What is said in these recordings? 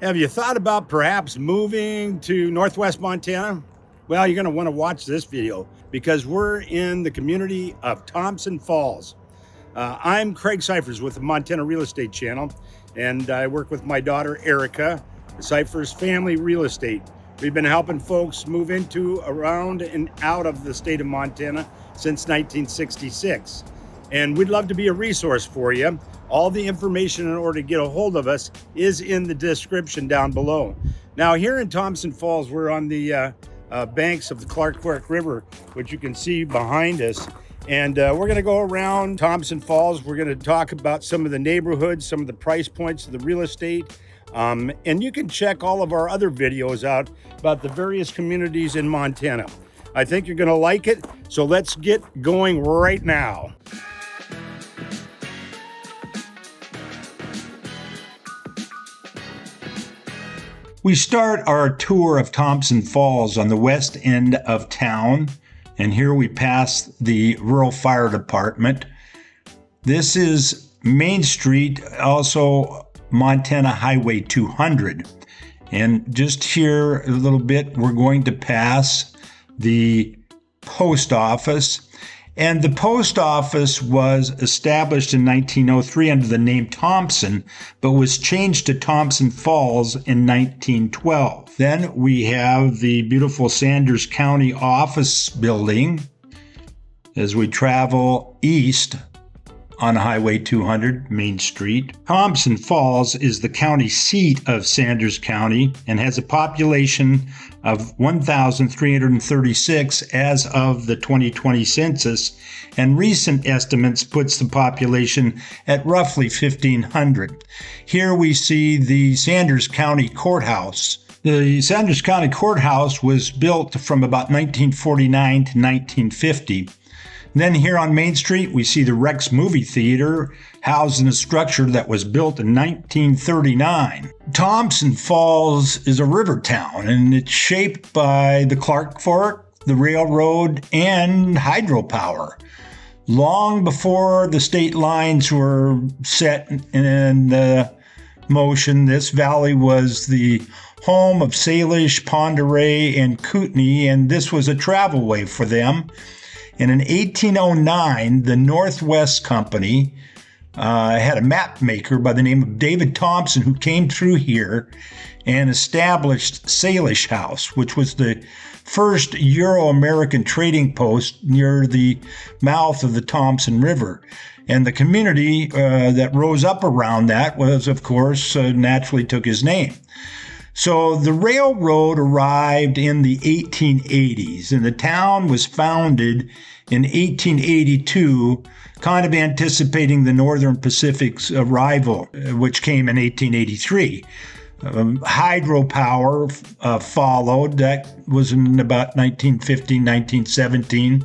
Have you thought about perhaps moving to Northwest Montana? Well, you're going to want to watch this video because we're in the community of Thompson Falls. I'm Craig Cyphers with the Montana Real Estate Channel, and I work with my daughter Erica, Cyphers Family Real Estate. We've been helping folks move into, around, and out of the state of Montana since 1966. And we'd love to be a resource for you. All the information in order to get a hold of us is in the description down below. Now, here in Thompson Falls, we're on the banks of the Clark Fork River, which you can see behind us. And we're going to go around Thompson Falls. We're going to talk about some of the neighborhoods, some of the price points of the real estate. And you can check all of our other videos out about the various communities in Montana. I think you're going to like it. So let's get going right now. We start our tour of Thompson Falls on the west end of town, and here we pass the Rural Fire Department. This is Main Street, also Montana Highway 200. And just here a little bit, we're going to pass the post office. And the post office was established in 1903 under the name Thompson, but was changed to Thompson Falls in 1912. Then we have the beautiful Sanders County office building as we travel east on Highway 200, Main Street. Thompson Falls is the county seat of Sanders County and has a population of 1,336 as of the 2020 census, and recent estimates puts the population at roughly 1,500. Here we see the Sanders County Courthouse. The Sanders County Courthouse was built from about 1949 to 1950. Then here on Main Street, we see the Rex Movie Theater, housed in a structure that was built in 1939. Thompson Falls is a river town, and it's shaped by the Clark Fork, the railroad, and hydropower. Long before the state lines were set in motion, this valley was the home of Salish, Pend Oreille, and Kootenai, and this was a travel way for them. And in 1809, the Northwest Company had a map maker by the name of David Thompson who came through here and established Salish House, which was the first Euro-American trading post near the mouth of the Thompson River. And the community that rose up around that was, of course, naturally took his name. So the railroad arrived in the 1880s, and the town was founded in 1882, kind of anticipating the Northern Pacific's arrival, which came in 1883. Hydropower followed. That was in about 1915, 1917.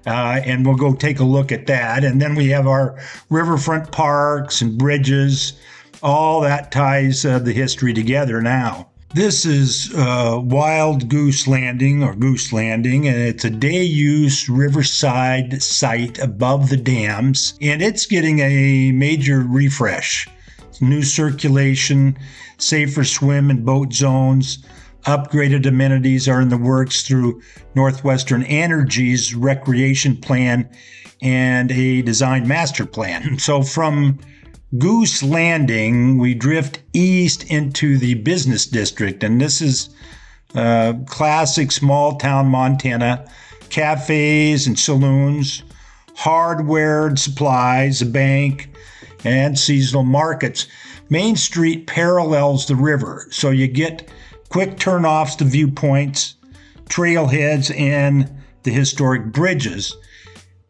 And we'll go take a look at that. And then we have our riverfront parks and bridges. All that ties the history together now. This is Wild Goose Landing, or Goose Landing, and it's a day-use riverside site above the dams, and it's getting a major refresh. New circulation, safer swim and boat zones, upgraded amenities are in the works through Northwestern Energy's recreation plan and a design master plan. So from Goose Landing, we drift east into the business district, and this is classic small town Montana, cafes and saloons, hardware supplies, a bank, and seasonal markets. Main Street parallels the river, so you get quick turnoffs to viewpoints, trailheads, and the historic bridges.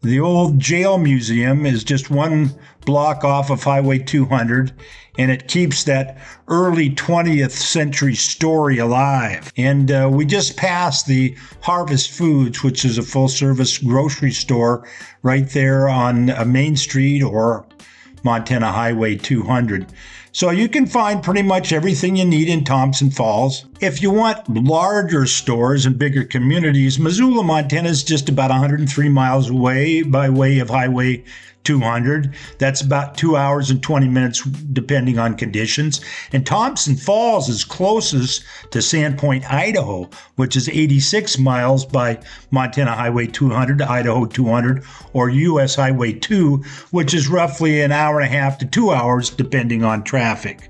The old jail museum is just one block off of Highway 200, and it keeps that early 20th century story alive. And we just passed the Harvest Foods, which is a full-service grocery store right there on Main Street or Montana Highway 200. So you can find pretty much everything you need in Thompson Falls. If you want larger stores and bigger communities, Missoula, Montana is just about 103 miles away by way of Highway 200. That's about 2 hours and 20 minutes depending on conditions. And Thompson Falls is closest to Sandpoint, Idaho, which is 86 miles by Montana Highway 200, Idaho 200, or US Highway 2, which is roughly an hour and a half to 2 hours depending on traffic.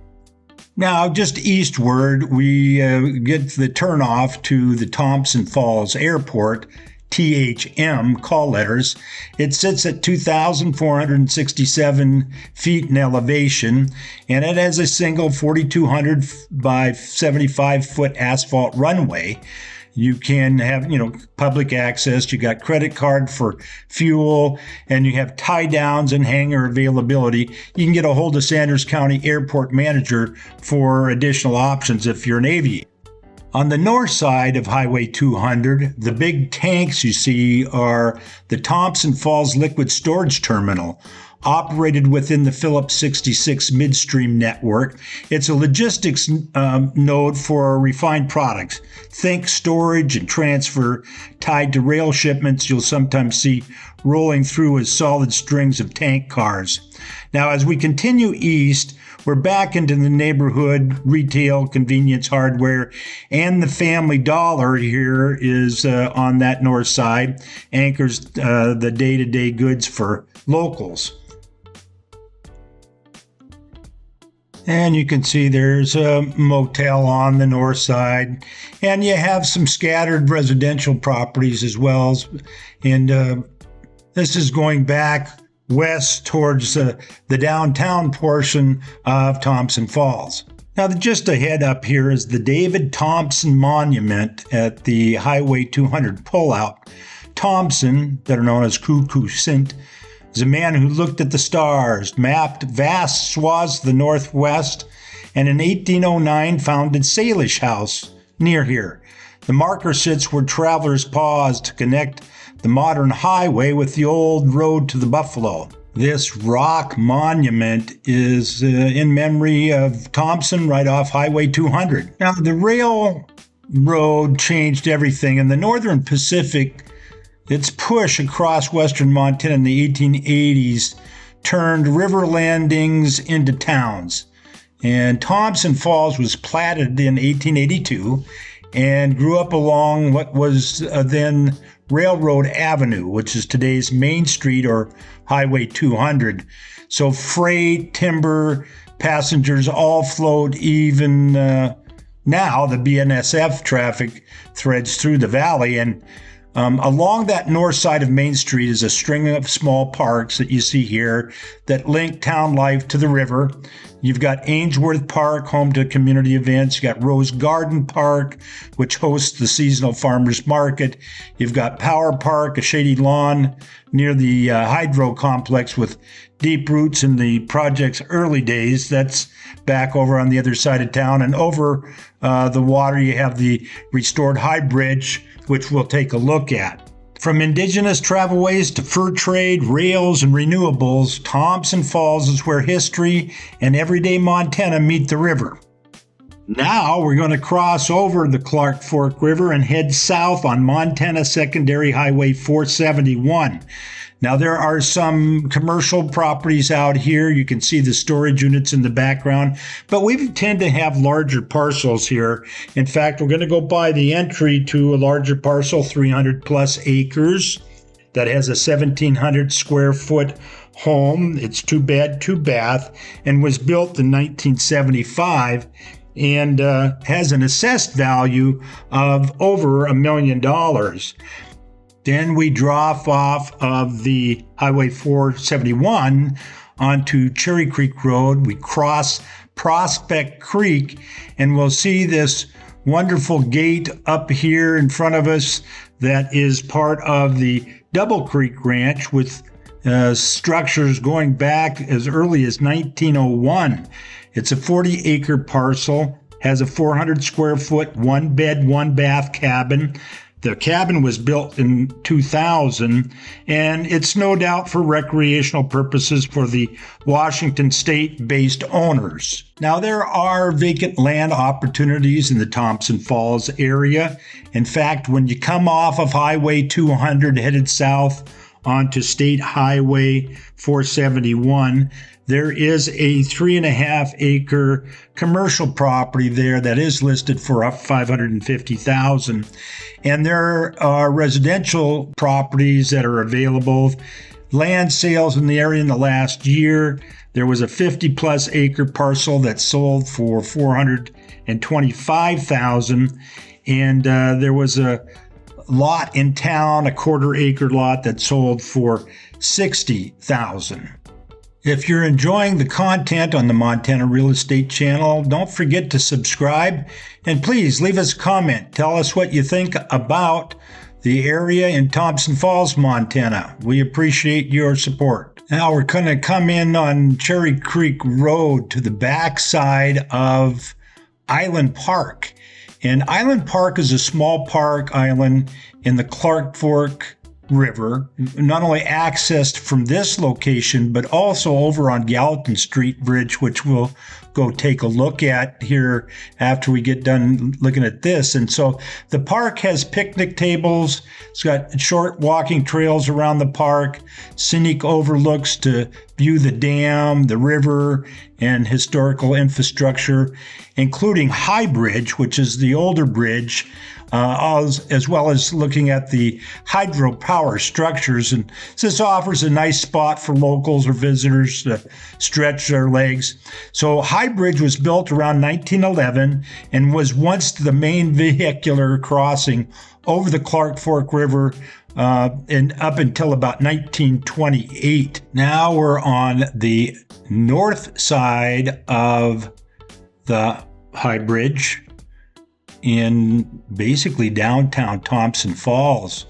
Now, just eastward, we get the turnoff to the Thompson Falls Airport, THM call letters. It sits at 2,467 feet in elevation, and it has a single 4,200 by 75 foot asphalt runway. You can have, public access. You got credit card for fuel, and you have tie downs and hangar availability. You can get a hold of Sanders County Airport Manager for additional options if you're an aviator. On the north side of Highway 200, the big tanks you see are the Thompson Falls Liquid Storage Terminal, operated within the Phillips 66 midstream network. It's a logistics node for refined products. Think storage and transfer tied to rail shipments you'll sometimes see rolling through as solid strings of tank cars. Now, as we continue east, we're back into the neighborhood, retail, convenience, hardware, and the Family Dollar here is on that north side, anchors the day-to-day goods for locals. And you can see there's a motel on the north side, and you have some scattered residential properties as well. And this is going back west towards the downtown portion of Thompson Falls. Now, just ahead up here is the David Thompson Monument at the Highway 200 pullout. Thompson, better known as Cuckoo Sint, is a man who looked at the stars, mapped vast swaths of the Northwest, and in 1809 founded Salish House near here. The marker sits where travelers paused to connect the modern highway with the old road to the Buffalo. This rock monument is in memory of Thompson right off Highway 200. Now, the railroad changed everything. In the Northern Pacific, its push across western Montana in the 1880s turned river landings into towns. And Thompson Falls was platted in 1882 and grew up along what was then Railroad Avenue, which is today's Main Street or Highway 200. So freight, timber, passengers all flowed. Even now, the BNSF traffic threads through the valley, and along that north side of Main Street is a string of small parks that you see here that link town life to the river. You've got Ainsworth Park, home to community events. You got Rose Garden Park, which hosts the seasonal farmers market. You've got Power Park, a shady lawn near the hydro complex with deep roots in the project's early days. That's back over on the other side of town. And over the water, you have the restored High Bridge, which we'll take a look at. From indigenous travelways to fur trade, rails, and renewables, Thompson Falls is where history and everyday Montana meet the river. Now we're going to cross over the Clark Fork River and head south on Montana Secondary Highway 471. Now, there are some commercial properties out here. You can see the storage units in the background, but we tend to have larger parcels here. In fact, we're going to go by the entry to a larger parcel, 300 plus acres, that has a 1,700 square foot home. It's 2 bed, 2 bath, and was built in 1975. And has an assessed value of over $1 million. Then we drop off of the Highway 471 onto Cherry Creek Road. We cross Prospect Creek, and we'll see this wonderful gate up here in front of us that is part of the Double Creek Ranch with structures going back as early as 1901. It's a 40-acre parcel, has a 400 square foot, 1 bed, 1 bath cabin, The cabin was built in 2000, and it's no doubt for recreational purposes for the Washington State-based owners. Now, there are vacant land opportunities in the Thompson Falls area. In fact, when you come off of Highway 200 headed south onto State Highway 471, there is a 3.5 acre commercial property there that is listed for up $550,000. And there are residential properties that are available. Land sales in the area in the last year, there was a 50 plus acre parcel that sold for $425,000. And there was a lot in town, a 1/4 acre lot that sold for $60,000. If you're enjoying the content on the Montana Real Estate Channel, don't forget to subscribe, and please leave us a comment. Tell us what you think about the area in Thompson Falls, Montana. We appreciate your support. Now we're going to come in on Cherry Creek Road to the backside of Island Park. And Island Park is a small park island in the Clark Fork River, not only accessed from this location, but also over on Gallatin Street Bridge, which we'll go take a look at here after we get done looking at this. And so the park has picnic tables. It's got short walking trails around the park, scenic overlooks to view the dam, the river, and historical infrastructure, including High Bridge, which is the older bridge, as well as looking at the hydropower structures. And this offers a nice spot for locals or visitors to stretch their legs. So High Bridge was built around 1911 and was once the main vehicular crossing over the Clark Fork River and up until about 1928. Now we're on the north side of the High Bridge in basically downtown Thompson Falls.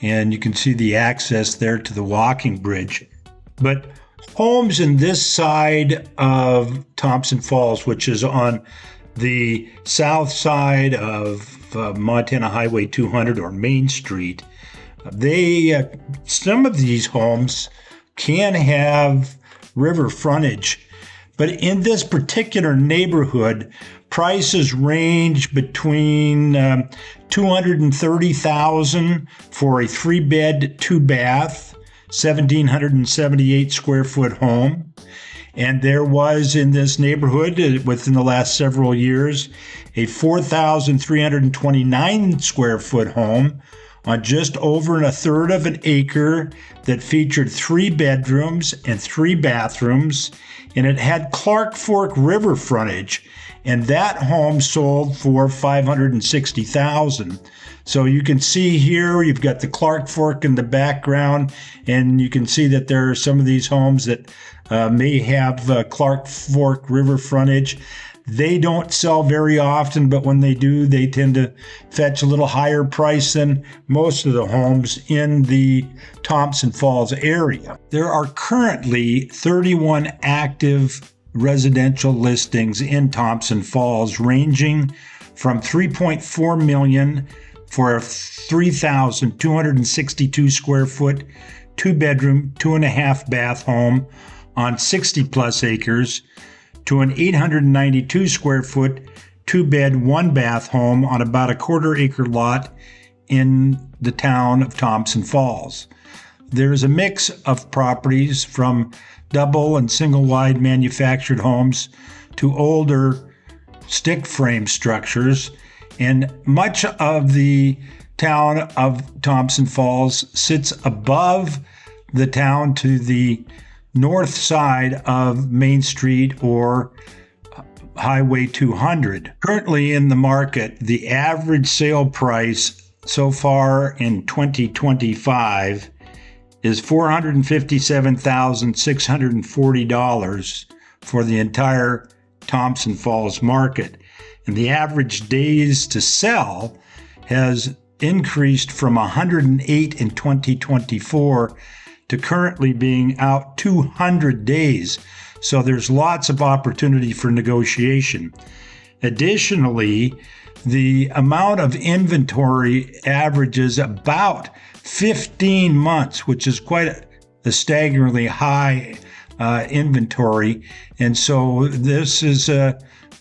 And you can see the access there to the walking bridge. But homes in this side of Thompson Falls, which is on the south side of Montana Highway 200 or Main Street, some of these homes can have river frontage. But in this particular neighborhood, prices range between $230,000 for a 3-bed, 2-bath, 1,778 square foot home. And there was in this neighborhood within the last several years a 4,329 square foot home on just over 1/3 of an acre that featured 3 bedrooms and 3 bathrooms, and it had Clark Fork River frontage, and that home sold for $560,000. So you can see here, you've got the Clark Fork in the background, and you can see that there are some of these homes that may have Clark Fork River frontage. They don't sell very often, but when they do, they tend to fetch a little higher price than most of the homes in the Thompson Falls area. There are currently 31 active residential listings in Thompson Falls, ranging from $3.4 million for a 3,262 square foot, 2-bedroom, 2.5 bath home on 60 plus acres to an 892 square foot, 2-bed, 1-bath home on about a 1/4 acre lot in the town of Thompson Falls. There's a mix of properties from double and single wide manufactured homes to older stick frame structures, and much of the town of Thompson Falls sits above the town to the north side of Main Street or Highway 200. Currently in the market, the average sale price so far in 2025 is $457,640 for the entire Thompson Falls market. And the average days to sell has increased from 108 in 2024 to currently being out 200 days. So there's lots of opportunity for negotiation. Additionally, the amount of inventory averages about 15 months, which is quite a staggeringly high inventory. And so this is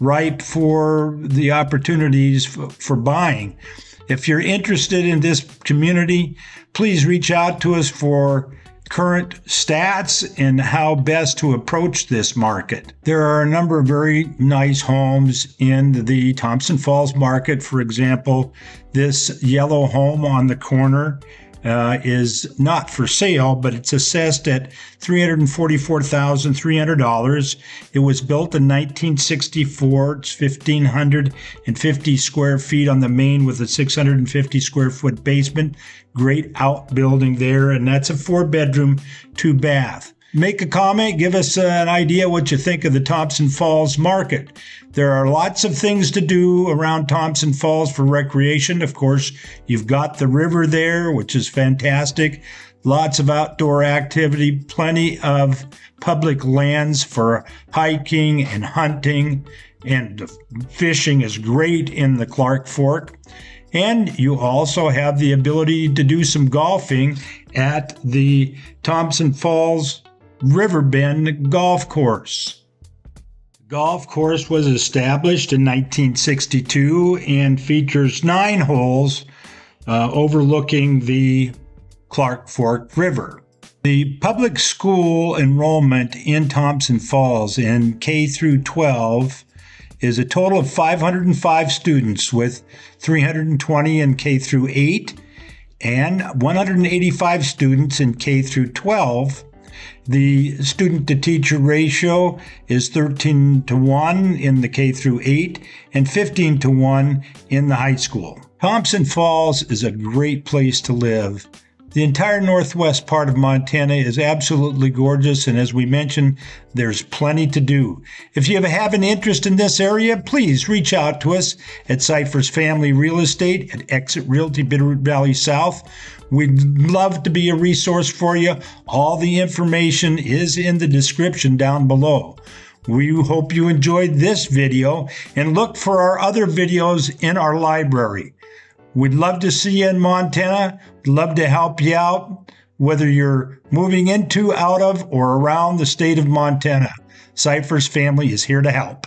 ripe for the opportunities for buying. If you're interested in this community, please reach out to us for current stats and how best to approach this market. There are a number of very nice homes in the Thompson Falls market. For example, this yellow home on the corner is not for sale, but it's assessed at $344,300. It was built in 1964. It's 1,550 square feet on the main with a 650 square foot basement. Great outbuilding there, and that's a 4-bedroom, 2-bath. Make a comment, give us an idea what you think of the Thompson Falls market. There are lots of things to do around Thompson Falls for recreation. Of course, you've got the river there, which is fantastic. Lots of outdoor activity, plenty of public lands for hiking and hunting, and fishing is great in the Clark Fork. And you also have the ability to do some golfing at the Thompson Falls Riverbend Golf Course. The golf course was established in 1962 and features 9 holes overlooking the Clark Fork River. The public school enrollment in Thompson Falls in K through 12 is a total of 505 students, with 320 in K through 8 and 185 students in K through 12. The student-to-teacher ratio is 13-to-1 in the K through 8 and 15-to-1 in the high school. Thompson Falls is a great place to live. The entire northwest part of Montana is absolutely gorgeous, and as we mentioned, there's plenty to do. If you have an interest in this area, please reach out to us at Cyphers Family Real Estate at Exit Realty Bitterroot Valley South. We'd love to be a resource for you. All the information is in the description down below. We hope you enjoyed this video and look for our other videos in our library. We'd love to see you in Montana. We'd love to help you out, whether you're moving into, out of, or around the state of Montana. Cyphers Family is here to help.